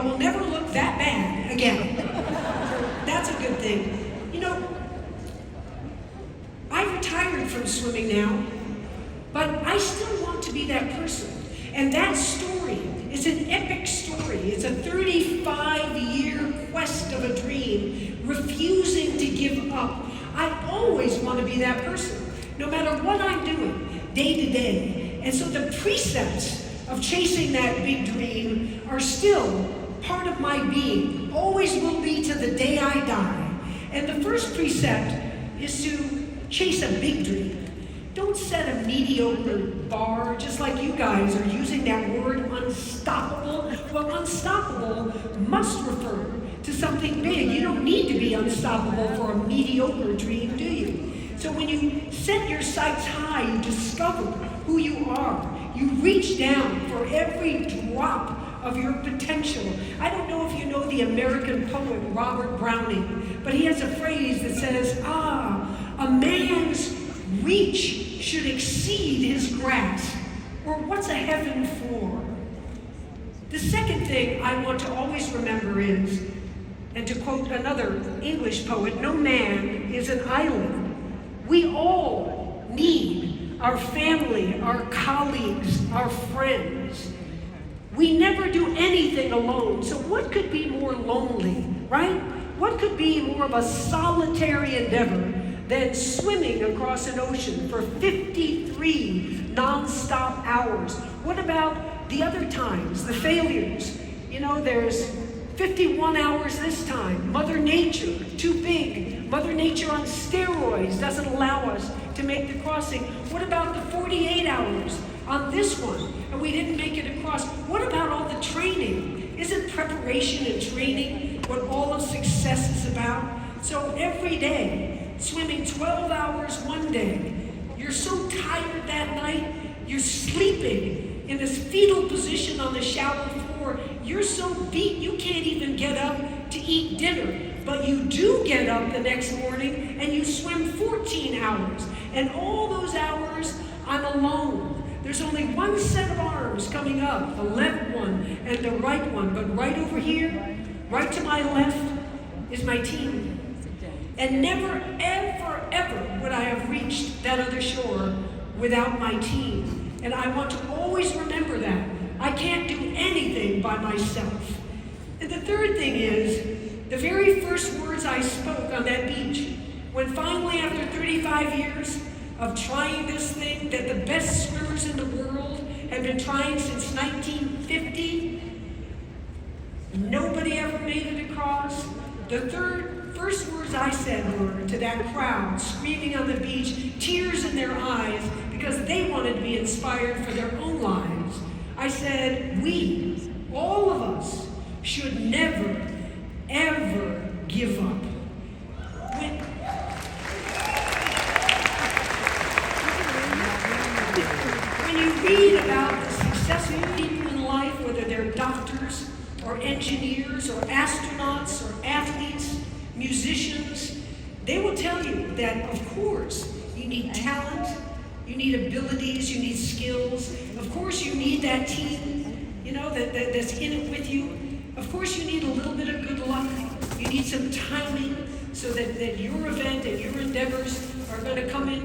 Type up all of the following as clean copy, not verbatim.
I will never look that bad again. That's a good thing. You know, I retired from swimming now, but I still want to be that person. And that story is an epic story. It's a 35-year quest of a dream, refusing to give up. I always want to be that person, no matter what I'm doing, day to day. And so the precepts of chasing that big dream are still part of my being, always will be to the day I die. And the first precept is to chase a big dream. Don't set a mediocre bar, just like you guys are using that word unstoppable. Well, unstoppable must refer to something big. You don't need to be unstoppable for a mediocre dream, do you? So when you set your sights high, you discover who you are. You reach down for every drop of your potential. I don't know if you know the American poet Robert Browning, but he has a phrase that says, a man's reach should exceed his grasp, or what's a heaven for? The second thing I want to always remember is, and to quote another English poet, no man is an island. We all need our family, our colleagues, our friends. We never do anything alone, so what could be more lonely, right? What could be more of a solitary endeavor than swimming across an ocean for 53 non-stop hours? What about the other times, the failures? You know, there's 51 hours this time. Mother Nature, too big. Mother Nature on steroids doesn't allow us to make the crossing. What about the 48 hours on this one, and we didn't make it across? What about all the training? Isn't preparation and training what all of success is about? So every day, swimming 12 hours one day, you're so tired that night, you're sleeping in this fetal position on the shower floor, you're so beat you can't even get up to eat dinner. But you do get up the next morning and you swim 14 hours. And all those hours, I'm alone. There's only one set of arms coming up, the left one and the right one. But right over here, right to my left, is my team. And never, ever, ever would I have reached that other shore without my team. And I want to always remember that. I can't do anything by myself. And the third thing is, the very first words I spoke on that beach, when finally after 35 years of trying this thing that the best swimmers in the world have been trying since 1950, nobody ever made it across. The first words I said were to that crowd screaming on the beach, tears in their eyes because they wanted to be inspired for their own lives. I said, we, all of us, should never, ever give up. When you read about the successful people in life, whether they're doctors or engineers or astronauts or athletes, musicians, they will tell you that, of course, you need talent, you need abilities, you need skills. Of course, you need that team, you know, that's in it with you. Of course, you need a little bit of good luck. You need some timing so that your event and your endeavors are going to come in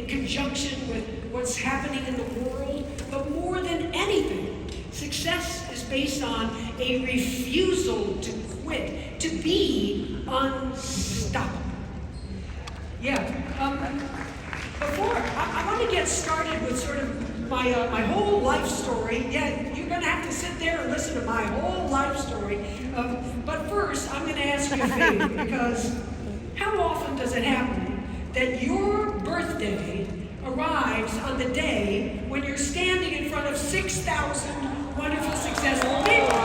conjunction with what's happening in the world. But more than anything, success is based on a refusal to quit, to be unstoppable. Yeah. Before, I want to get started with sort of my whole life story. Yeah, you're going to have to sit there and listen to my whole life story. But first, I'm going to ask you a favor, because how often does it happen that your birthday arrives on the day when you're standing in front of 6,000 wonderful, successful people?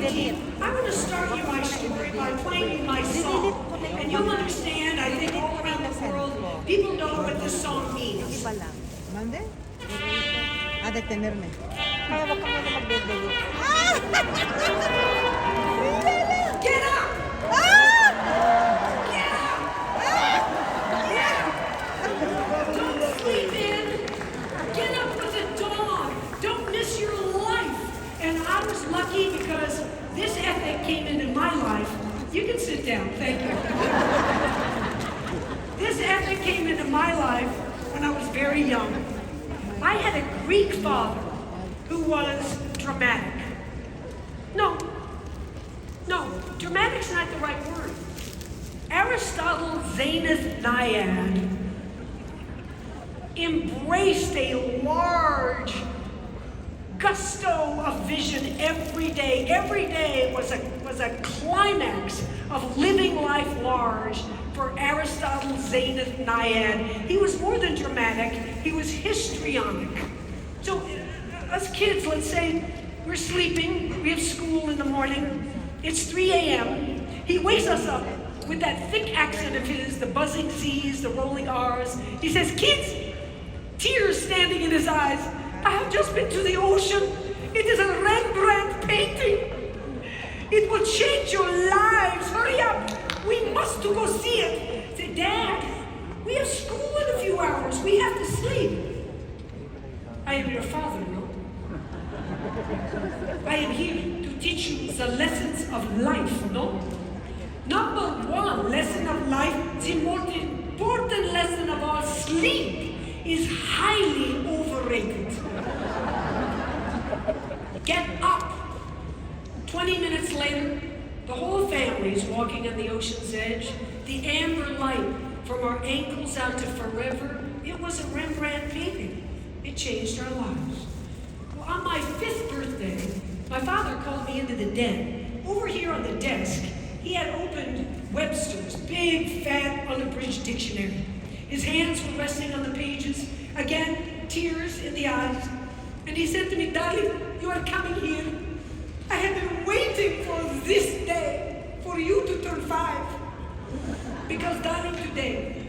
team. I'm going to start you my story by playing you my song. And you'll understand, I think all around the world, people know what this song means. ¿Mande? A detenerme. Kaya wag ka muna magdedeli. Get up! Get up! Yeah! Don't sleep in. Get up with the dawn. Don't miss your life. And I was lucky because this ethic came into my life. You can sit down, thank you. This ethic came into my life when I was very young. I had a Greek father who was dramatic. No, dramatic's not the right word. Aristotle Zenith Nyad embraced a large gusto of vision every day. Every day was a climax of living life large for Aristotle Zenith Nyad. He was more than dramatic, he was histrionic. So us kids, let's say we're sleeping, we have school in the morning, it's 3 a.m. He wakes us up with that thick accent of his, the buzzing Z's, the rolling R's. He says, kids, tears standing in his eyes, I have just been to the ocean. It is a Rembrandt painting. It will change your lives. Hurry up. We must to go see it. I said, Dad, we have school in a few hours. We have to sleep. I am your father, no? I am here to teach you the lessons of life, no? Number one lesson of life, the most important lesson of all, sleep is highly overrated. Get up. 20 minutes later, the whole family is walking on the ocean's edge. The amber light from our ankles out to forever. It was a Rembrandt painting. It changed our lives. Well, on my 5th birthday, my father called me into the den. Over here on the desk, he had opened Webster's big, fat, unabridged dictionary. His hands were resting on the pages. Again, tears in the eyes. And he said to me, darling, you are coming here. I have been waiting for this day, for you to turn 5. Because, darling, today,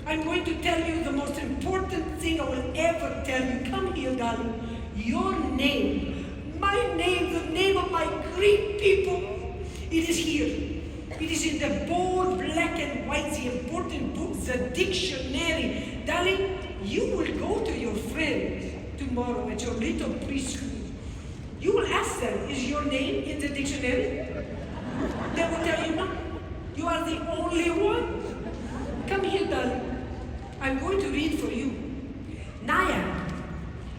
I'm going to tell you the most important thing I will ever tell you. Come here, darling. Your name, my name, the name of my Greek people, it is here. It is in the bold black and white, the important book, the dictionary. Darling, you will go to your friends tomorrow at your little preschool. You will ask them, is your name in the dictionary? They will tell you no. You are the only one. Come here, darling. I'm going to read for you. Nyad.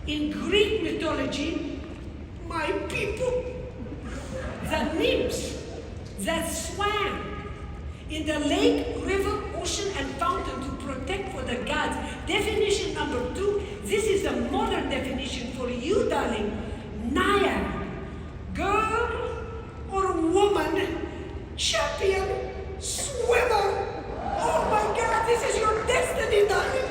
In Greek mythology, my people, the nymphs that swam in the lake, river, ocean, and fountain to protect for the gods. Definition number 2, this is a modern definition for you, darling. Nyad, girl or woman, champion, swimmer. Oh my God, this is your destiny, darling.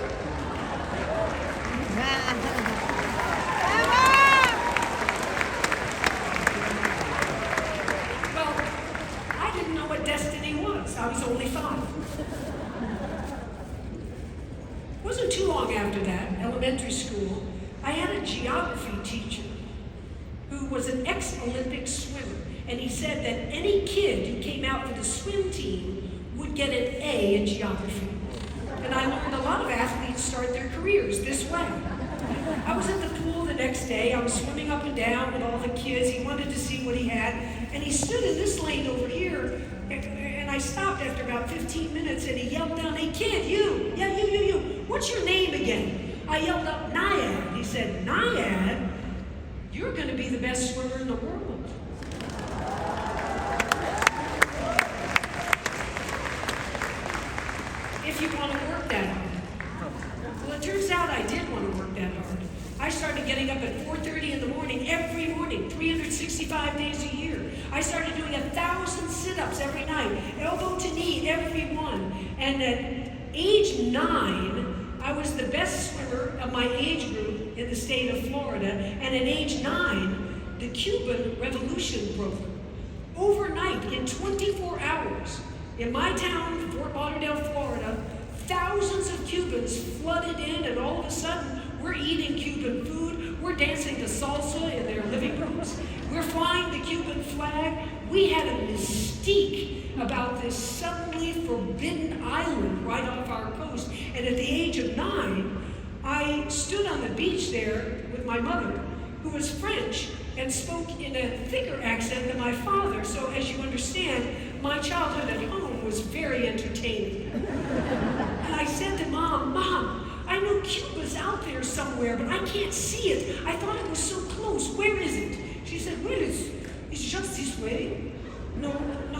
Well, I didn't know what destiny was. I was only 5. It wasn't too long after that, elementary school, I had a geography teacher who was an ex-Olympic swimmer. And he said that any kid who came out for the swim team would get an A in geography. And I learned a lot of athletes start their careers this way. I was at the pool the next day. I was swimming up and down with all the kids. He wanted to see what he had. And he stood in this lane over here. And I stopped after about 15 minutes and he yelled down, hey kid, you. Yeah, you. What's your name again? I yelled up, Nyad. He said, Nyad? You're going to be the best swimmer in the world. If you want to work that hard. Well, it turns out I did want to work that hard. I started getting up at 4:30 in the morning, every morning, 365 days a year. I started doing 1,000 sit-ups every night, elbow to knee, every one. And at age 9, I was the best swimmer of my age group in the state of Florida. And at age 9, the Cuban Revolution broke. Overnight, in 24 hours, in my town, Fort Lauderdale, Florida, thousands of Cubans flooded in, and all of a sudden, we're eating Cuban food, we're dancing to salsa in their living rooms, we're flying the Cuban flag. We had a mystique about this suddenly forbidden island right off our coast. And at the age of 9, I stood on the beach there with my mother, who was French, and spoke in a thicker accent than my father. So as you understand, my childhood at home was very entertaining. And I said to Mom, I know Cuba's out there somewhere, but I can't see it. I thought it was so close. Where is it? She said, well, it's just this way. No,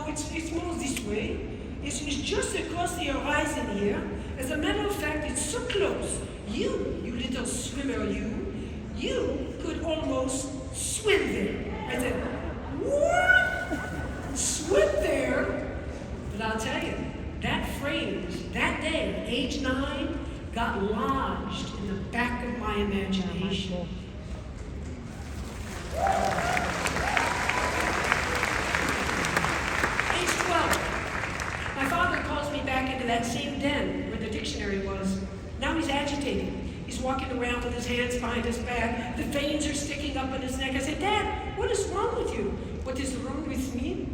it's more this way. It's just across the horizon here. As a matter of fact, it's so close. You little swimmer, you could almost swim there. I said, what? Swim there? But I'll tell you, that phrase, that day, age 9, got lodged in the back of my imagination. Age 12, my father calls me back into that same den where the dictionary was. Now he's agitated. He's walking around with his hands behind his back. The veins are sticking up in his neck. I said, Dad, what is wrong with you? What is wrong with me?